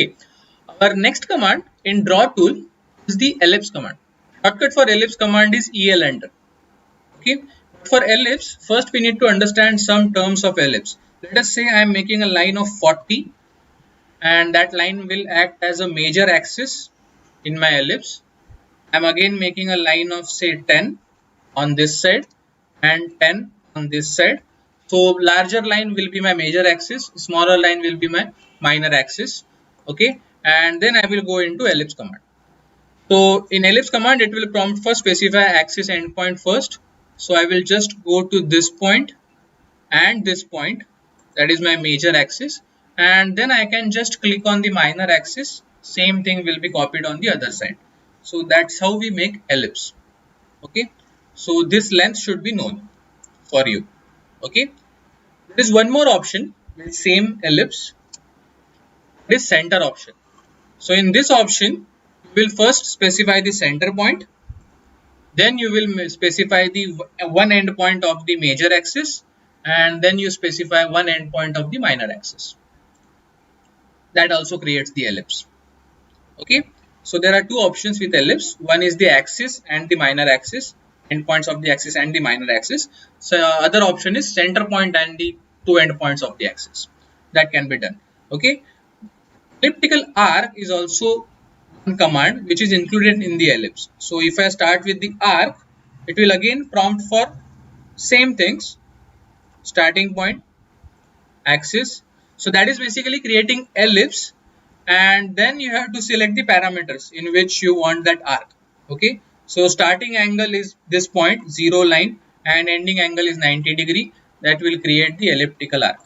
Okay. Our next command in draw tool is the ellipse command. Shortcut for ellipse command is EL enter. Okay. For ellipse, first we need to understand some terms of ellipse. Let us say I am making a line of 40 and that line will act as a major axis in my ellipse. I am again making a line of say 10 on this side and 10 on this side. So larger line will be my major axis, smaller line will be my minor axis. Okay, and then I will go into ellipse command. So in ellipse command, it will prompt for specify axis endpoint first. So I will just go to this point and this point, that is my major axis, and then I can just click on the minor axis. Same thing will be copied on the other side. So that's how we make ellipse. Okay, so this length should be known for you. Okay, there is one more option with same ellipse. This center option. So in this option, you will first specify the center point, then you will specify the one end point of the major axis, and then you specify one end point of the minor axis. That also creates the ellipse. Okay, so there are two options with ellipse. One is the axis and the minor axis, endpoints of the axis and the minor axis. So other option is center point and the two endpoints of the axis. That can be done. Okay, elliptical arc is also one command which is included in the ellipse. So if I start with the arc, it will again prompt for same things, starting point, axis. So that is basically creating ellipse, and then you have to select the parameters in which you want that arc. Okay, so starting angle is this point, 0 line, and ending angle is 90 degree. That will create the elliptical arc.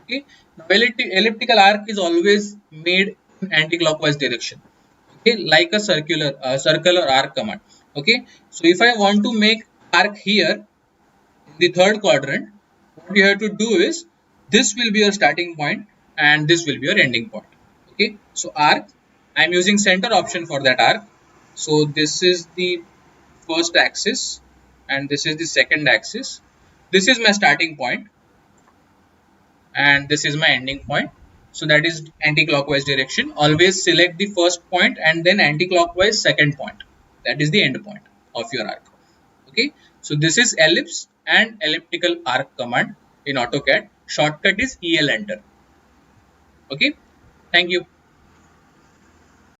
Okay, now elliptical arc is always made in anti-clockwise direction. Okay, like a circular arc command. Okay, so if I want to make arc here in the third quadrant, what you have to do is this will be your starting point and this will be your ending point. Okay, so arc, I am using center option for that arc. So this is the first axis and this is the second axis. This is my starting point and this is my ending point. So that is anti-clockwise direction. Always select the first point and then anti-clockwise second point. That is the end point of your arc. Okay, so this is ellipse and elliptical arc command in AutoCAD. Shortcut is EL enter. Okay, thank you.